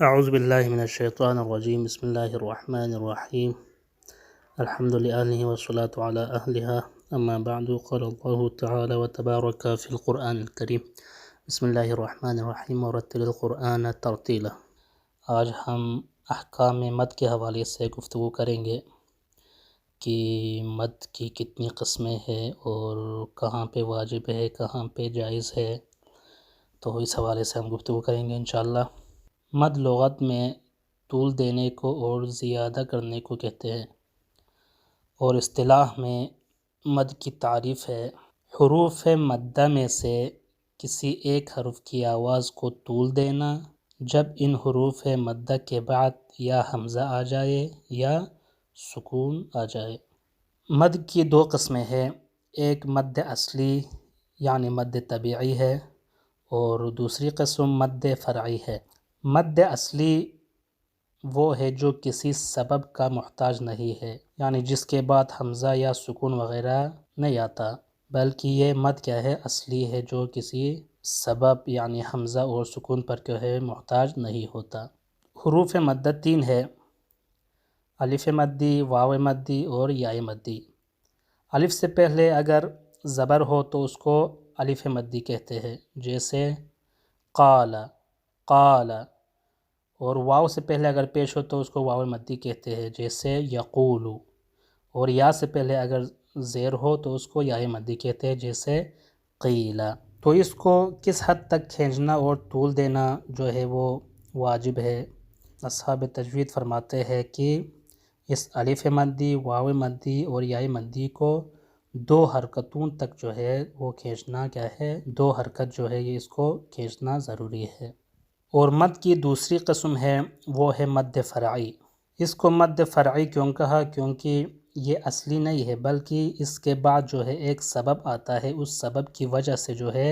اعوذ باللہ من الشیطان الرجیم بسم اللہ الرحمن الرحیم الحمد للہ والصلاة علی اہلہا اما بعد قال اللہ تعالی وتبارک فی القرآن الکریم بسم اللہ الرحمن الرحیم ورتل القرآن ترتیلا۔ آج ہم احکام مد کے حوالے سے گفتگو کریں گے کہ مد کی کتنی قسمیں ہیں اور کہاں پہ واجب ہے کہاں پہ جائز ہے، تو اس حوالے سے ہم گفتگو کریں گے انشاءاللہ۔ مد لغت میں طول دینے کو اور زیادہ کرنے کو کہتے ہیں، اور اصطلاح میں مد کی تعریف ہے حروف مدہ میں سے کسی ایک حرف کی آواز کو طول دینا جب ان حروف مدہ کے بعد یا حمزہ آ جائے یا سکون آ جائے۔ مد کی دو قسمیں ہیں، ایک مد اصلی یعنی مد طبیعی ہے اور دوسری قسم مد فرعی ہے۔ مد اصلی وہ ہے جو کسی سبب کا محتاج نہیں ہے، یعنی جس کے بعد حمزہ یا سکون وغیرہ نہیں آتا، بلکہ یہ مد کیا ہے اصلی ہے جو کسی سبب یعنی حمزہ اور سکون پر کیا ہے محتاج نہیں ہوتا۔ حروف مدہ تین ہے، الف مدی، واو مدی اور یا مدی۔ الف سے پہلے اگر زبر ہو تو اس کو الف مدی کہتے ہیں، جیسے قال قال، اور واو سے پہلے اگر پیش ہو تو اس کو واو مدی کہتے ہیں، جیسے یقول، اور یا سے پہلے اگر زیر ہو تو اس کو یا مدی کہتے ہیں، جیسے قیل۔ تو اس کو کس حد تک کھینچنا اور طول دینا جو ہے وہ واجب ہے۔ اصحاب تجوید فرماتے ہیں کہ اس الف مدی، واو مدی اور یا مدی کو دو حرکتوں تک جو ہے وہ کھینچنا کیا ہے، دو حرکت جو ہے یہ اس کو کھینچنا ضروری ہے۔ اور مد کی دوسری قسم ہے وہ ہے مد فرعی۔ اس کو مد فرعی کیوں کہا؟ کیونکہ یہ اصلی نہیں ہے، بلکہ اس کے بعد جو ہے ایک سبب آتا ہے، اس سبب کی وجہ سے جو ہے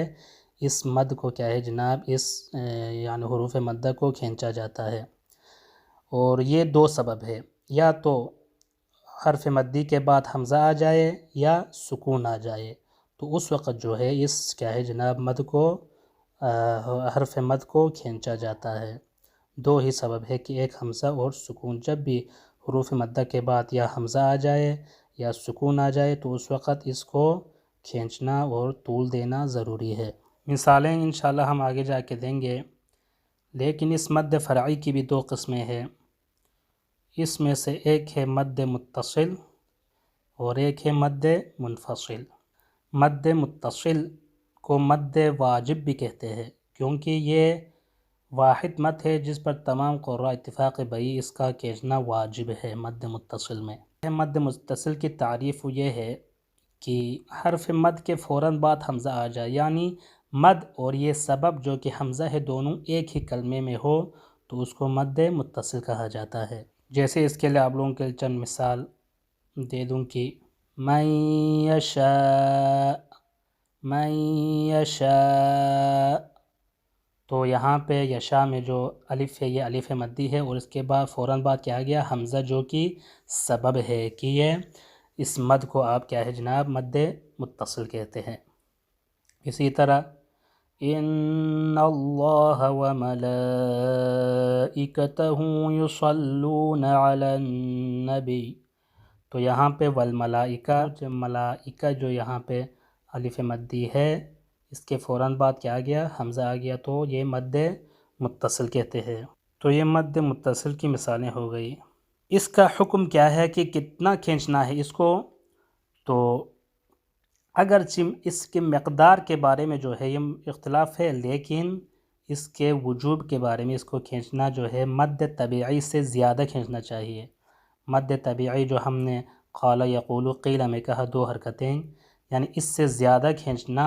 اس مد کو کیا ہے جناب اس یعنی حروف مدہ کو کھینچا جاتا ہے، اور یہ دو سبب ہے، یا تو حرف مدی کے بعد حمزہ آ جائے یا سکون آ جائے، تو اس وقت جو ہے اس کیا ہے جناب مد کو حرف مد کو کھینچا جاتا ہے۔ دو ہی سبب ہے کہ ایک حمزہ اور سکون، جب بھی حروف مدہ کے بعد یا حمزہ آ جائے یا سکون آ جائے تو اس وقت اس کو کھینچنا اور طول دینا ضروری ہے۔ مثالیں انشاءاللہ ہم آگے جا کے دیں گے، لیکن اس مد فرعی کی بھی دو قسمیں ہیں۔ اس میں سے ایک ہے مد متصل اور ایک ہے مد منفصل۔ مد متصل کو مد واجب بھی کہتے ہیں، کیونکہ یہ واحد مد ہے جس پر تمام قراء اتفاق بئی اس کا کھینچنا واجب ہے۔ مد متصل میں مد متصل کی تعریف یہ ہے کہ حرف مد کے فوراً بعد حمزہ آ جائے، یعنی مد اور یہ سبب جو کہ حمزہ ہے دونوں ایک ہی کلمے میں ہو تو اس کو مد متصل کہا جاتا ہے۔ جیسے اس کے لیے آپ لوگوں کے چند مثال دے دوں کہ من یشاء من یشاء، تو یہاں پہ یشاء میں جو الف ہے یہ الف مدی ہے، اور اس کے بعد فوراً بعد کیا گیا حمزہ جو کہ سبب ہے کہ یہ اس مد کو آپ کیا ہے جناب مد متصل کہتے ہیں۔ اسی طرح ان اللہ وملائکتہ یصلون علی النبی، تو یہاں پہ والملائکہ، جو ملائکہ جو یہاں پہ الف مدی ہے اس کے فوراً بعد کیا آ گیا حمزہ آ گیا، تو یہ مد متصل کہتے ہیں۔ تو یہ مد متصل کی مثالیں ہو گئی۔ اس کا حکم کیا ہے کہ کتنا کھینچنا ہے اس کو؟ تو اگرچہ اس کی مقدار کے بارے میں جو ہے یہ اختلاف ہے، لیکن اس کے وجوب کے بارے میں اس کو کھینچنا جو ہے مد طبیعی سے زیادہ کھینچنا چاہیے۔ مد طبیعی جو ہم نے قال یقول قیل میں کہا دو حرکتیں، یعنی اس سے زیادہ کھینچنا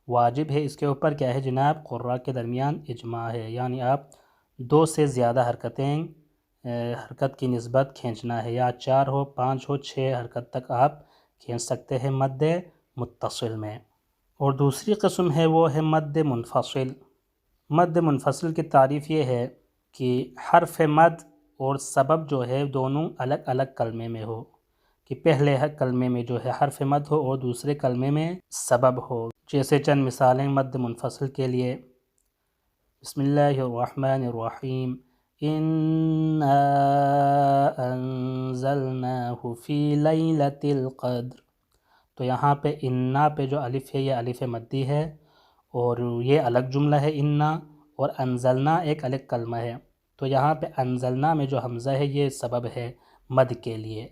واجب ہے۔ اس کے اوپر کیا ہے جناب قراء کے درمیان اجماع ہے، یعنی آپ دو سے زیادہ حرکتیں حرکت کی نسبت کھینچنا ہے، یا 4 ہو 5 ہو 6 حرکت تک آپ کھینچ سکتے ہیں مد متصل میں۔ اور دوسری قسم ہے وہ ہے مد منفصل۔ مد منفصل کی تعریف یہ ہے کہ حرف مد اور سبب جو ہے دونوں الگ الگ کلمے میں ہو، کہ پہلے کلمے میں جو ہے حرف مد ہو اور دوسرے کلمے میں سبب ہو۔ جیسے چند مثالیں مد منفصل کے لیے، بسم اللہ الرحمن الرحیم انا انزلناہ فی لیلۃ القدر، تو یہاں پہ انا پہ جو الف ہے یہ الف مدی ہے، اور یہ الگ جملہ ہے انا، اور انزلنا ایک الگ کلمہ ہے۔ تو یہاں پہ انزلنا میں جو حمزہ ہے یہ سبب ہے مد کے لیے،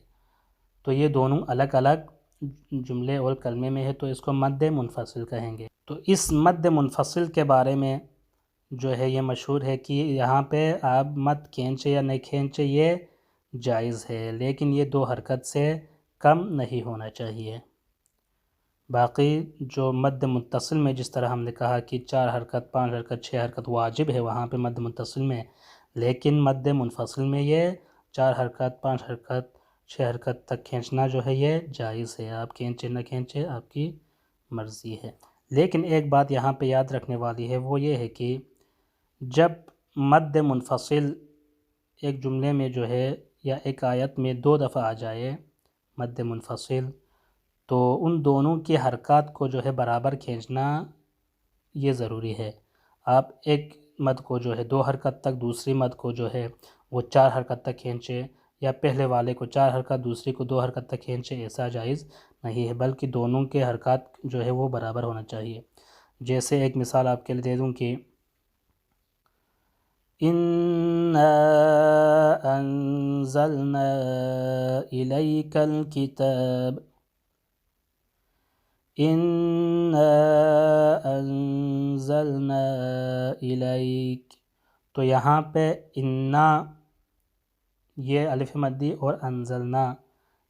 تو یہ دونوں الگ الگ جملے اور کلمے میں ہے، تو اس کو مد منفصل کہیں گے۔ تو اس مد منفصل کے بارے میں جو ہے یہ مشہور ہے کہ یہاں پہ آپ مد کھینچے یا نہیں کھینچے یہ جائز ہے، لیکن یہ 2 حرکت سے کم نہیں ہونا چاہیے۔ باقی جو مد متصل میں جس طرح ہم نے کہا کہ 4 حرکت 5 حرکت 6 حرکت واجب ہے وہاں پہ مد متصل میں، لیکن مد منفصل میں یہ 4 حرکت 5 حرکت 6 حرکت تک کھینچنا جو ہے یہ جائز ہے، آپ کھینچے نہ کھینچے آپ کی مرضی ہے۔ لیکن ایک بات یہاں پہ یاد رکھنے والی ہے، وہ یہ ہے کہ جب مد منفصل ایک جملے میں جو ہے یا ایک آیت میں 2 دفعہ آ جائے مد منفصل، تو ان دونوں کی حرکات کو جو ہے برابر کھینچنا یہ ضروری ہے۔ آپ ایک مد کو جو ہے 2 حرکت تک، دوسری مد کو جو ہے وہ 4 حرکت تک کھینچے، یا پہلے والے کو 4 حرکت دوسری کو 2 حرکت تک کھینچے، ایسا جائز نہیں ہے، بلکہ دونوں کے حرکات جو ہے وہ برابر ہونا چاہیے۔ جیسے ایک مثال آپ کے لیے دے دوں کہ اِنَّا أَنزَلْنَا إِلَيْكَ الْكِتَابَ، اِنَّا أَنزَلْنَا إِلَيْكَ، تو یہاں پہ اِنَّا یہ الف مدی اور انزلنا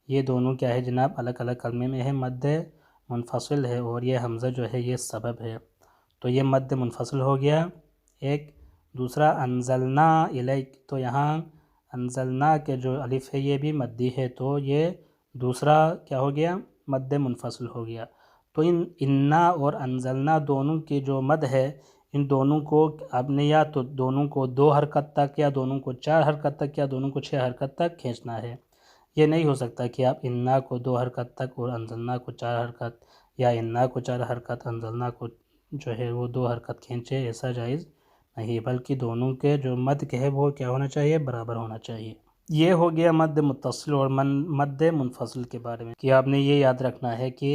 یہ دونوں کیا ہے جناب الگ الگ کلمے میں ہے، مد منفصل ہے، اور یہ حمزہ جو ہے یہ سبب ہے، تو یہ مد منفصل ہو گیا ایک۔ دوسرا انزلنا الیک، تو یہاں انزلنا کے جو الف ہے یہ بھی مدی ہے، تو یہ دوسرا کیا ہو گیا مد منفصل ہو گیا۔ تو انا اور انزلنا دونوں کی جو مد ہے ان دونوں کو آپ نے یا تو دونوں کو 2 حرکت تک، یا دونوں کو 4 حرکت تک، یا دونوں کو 6 حرکت تک کھینچنا ہے۔ یہ نہیں ہو سکتا کہ آپ انا کو 2 حرکت تک اور انزلنا کو 4 حرکت، یا انا کو 4 حرکت انزلنا کو جو ہے وہ 2 حرکت کھینچے، ایسا جائز نہیں، بلکہ دونوں کے جو مد کے ہے وہ کیا ہونا چاہیے برابر ہونا چاہیے۔ یہ ہو گیا مد متصل اور مد منفصل کے بارے میں، کہ آپ نے یہ یاد رکھنا ہے کہ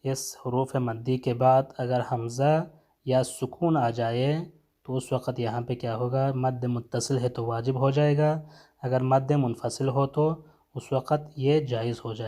اس حروف مدی کے بعد اگر حمزہ یا سکون آ جائے تو اس وقت یہاں پہ کیا ہوگا، مد متصل ہے تو واجب ہو جائے گا، اگر مد منفصل ہو تو اس وقت یہ جائز ہو جائے گا۔